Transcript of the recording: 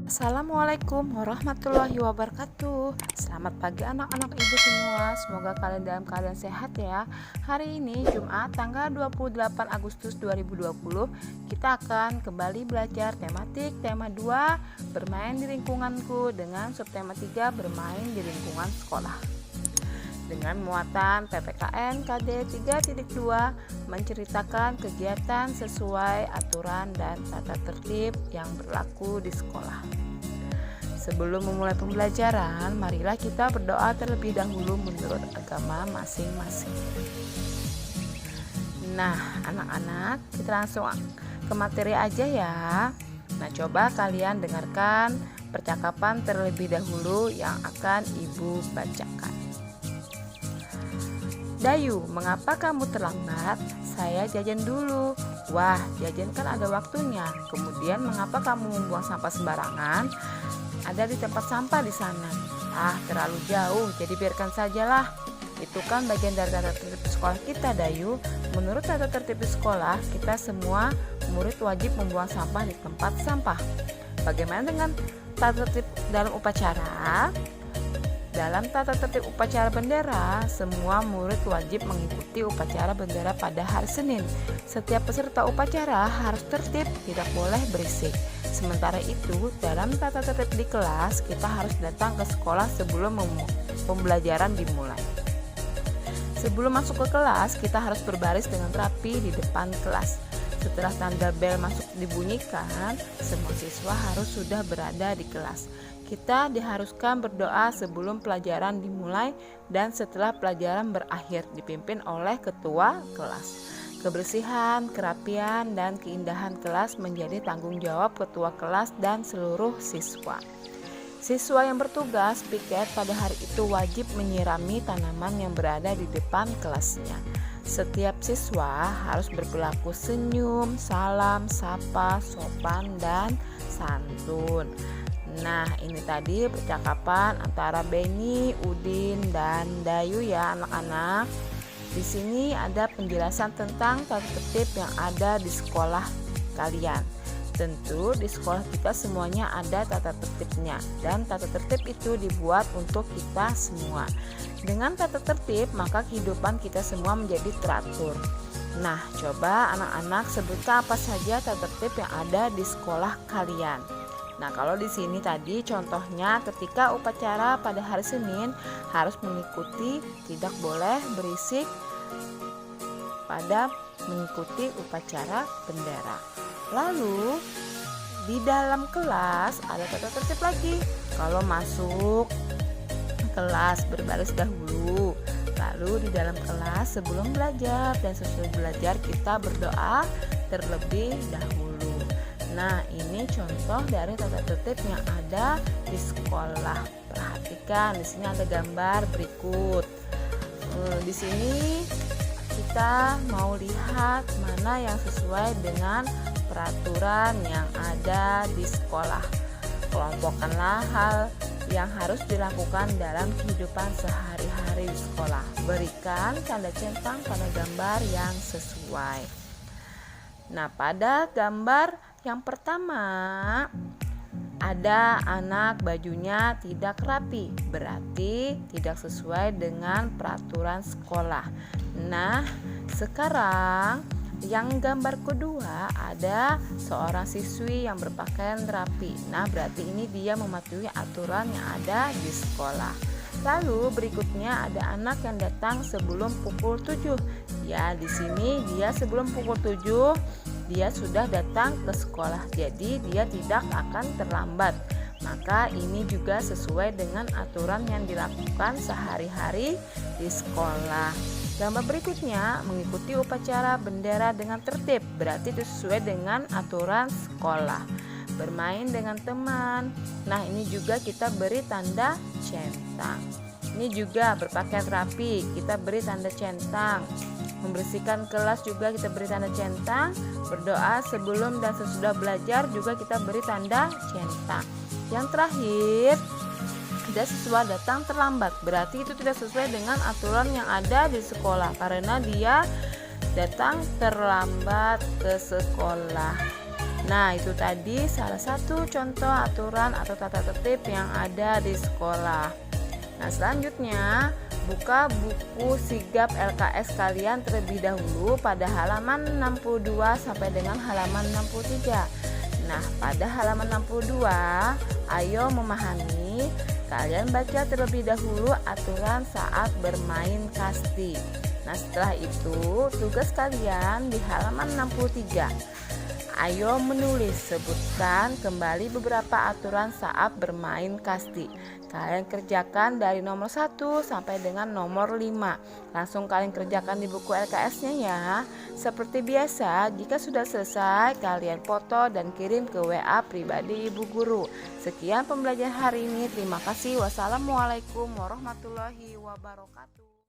Assalamualaikum warahmatullahi wabarakatuh. Selamat pagi anak-anak ibu semua. Semoga kalian dalam keadaan sehat ya. Hari ini Jumat tanggal 28 Agustus 2020, kita akan kembali belajar tematik tema 2 bermain di lingkunganku dengan subtema 3 bermain di lingkungan sekolah. Dengan muatan PPKN KD 3.2 menceritakan kegiatan sesuai aturan dan tata tertib yang berlaku di sekolah. Sebelum memulai pembelajaran, marilah kita berdoa terlebih dahulu menurut agama masing-masing. Nah, anak-anak, kita langsung ke materi aja ya. Nah, coba kalian dengarkan percakapan terlebih dahulu yang akan ibu bacakan. Dayu, mengapa kamu terlambat? Saya jajan dulu. Wah, jajan kan ada waktunya. Kemudian mengapa kamu membuang sampah sembarangan? Ada di tempat sampah di sana. Ah, terlalu jauh, jadi biarkan sajalah. Itu kan bagian dari tata tertib sekolah kita, Dayu. Menurut tata tertib di sekolah, kita semua murid wajib membuang sampah di tempat sampah. Bagaimana dengan tata tertib dalam upacara? Dalam tata tertib upacara bendera, semua murid wajib mengikuti upacara bendera pada hari Senin. Setiap peserta upacara harus tertib, tidak boleh berisik. Sementara itu, dalam tata tertib di kelas, kita harus datang ke sekolah sebelum pembelajaran dimulai. Sebelum masuk ke kelas, kita harus berbaris dengan rapi di depan kelas. Setelah tanda bel masuk dibunyikan, semua siswa harus sudah berada di kelas. Kita diharuskan berdoa sebelum pelajaran dimulai dan setelah pelajaran berakhir, dipimpin oleh ketua kelas. Kebersihan, kerapian, dan keindahan kelas menjadi tanggung jawab ketua kelas dan seluruh siswa. Siswa yang bertugas piket pada hari itu wajib menyirami tanaman yang berada di depan kelasnya. Setiap siswa harus berperilaku senyum, salam, sapa, sopan, dan santun. Nah, ini tadi percakapan antara Beni, Udin, dan Dayu ya anak-anak. Di sini ada penjelasan tentang tata tertib yang ada di sekolah kalian. Tentu di sekolah kita semuanya ada tata tertibnya, dan tata tertib itu dibuat untuk kita semua. Dengan tata tertib, maka kehidupan kita semua menjadi teratur. Nah, coba anak-anak sebutkan apa saja tata tertib yang ada di sekolah kalian. Nah, kalau di sini tadi contohnya ketika upacara pada hari Senin harus mengikuti, tidak boleh berisik pada mengikuti upacara bendera. Lalu di dalam kelas ada tata tertib lagi. Kalau masuk kelas berbaris dahulu. Lalu di dalam kelas sebelum belajar dan sesudah belajar kita berdoa terlebih dahulu. Nah, ini contoh dari tata tertib yang ada di sekolah. Perhatikan, di sini ada gambar berikut. Di sini kita mau lihat mana yang sesuai dengan peraturan yang ada di sekolah. Kelompokkanlah hal yang harus dilakukan dalam kehidupan sehari-hari di sekolah. Berikan tanda centang pada gambar yang sesuai. Nah, pada gambar yang pertama ada anak bajunya tidak rapi, berarti tidak sesuai dengan peraturan sekolah. Nah, sekarang yang gambar kedua ada seorang siswi yang berpakaian rapi. Nah, berarti ini dia mematuhi aturan yang ada di sekolah. Lalu berikutnya ada anak yang datang sebelum pukul 7. Ya, di sini dia sebelum pukul 7 dia sudah datang ke sekolah. Jadi dia tidak akan terlambat. Maka ini juga sesuai dengan aturan yang dilakukan sehari-hari di sekolah. Gambar berikutnya mengikuti upacara bendera dengan tertib. Berarti itu sesuai dengan aturan sekolah. Bermain dengan teman. Nah, ini juga kita beri tanda centang. Ini juga berpakaian rapi, kita beri tanda centang. Membersihkan kelas juga kita beri tanda centang. Berdoa sebelum dan sesudah belajar juga kita beri tanda centang. Yang terakhir, ada siswa datang terlambat. Berarti itu tidak sesuai dengan aturan yang ada di sekolah karena dia datang terlambat ke sekolah. Nah, itu tadi salah satu contoh aturan atau tata tertib yang ada di sekolah. Nah, selanjutnya buka buku sigap LKS kalian terlebih dahulu pada halaman 62 sampai dengan halaman 63. Nah, pada halaman 62, ayo memahami. Kalian baca terlebih dahulu aturan saat bermain kasti. Nah, setelah itu tugas kalian di halaman 63. Ayo menulis, sebutkan kembali beberapa aturan saat bermain kasti. Kalian kerjakan dari nomor 1 sampai dengan nomor 5. Langsung kalian kerjakan di buku LKS-nya ya. Seperti biasa, jika sudah selesai, kalian foto dan kirim ke WA pribadi Ibu Guru. Sekian pembelajaran hari ini. Terima kasih. Wassalamualaikum warahmatullahi wabarakatuh.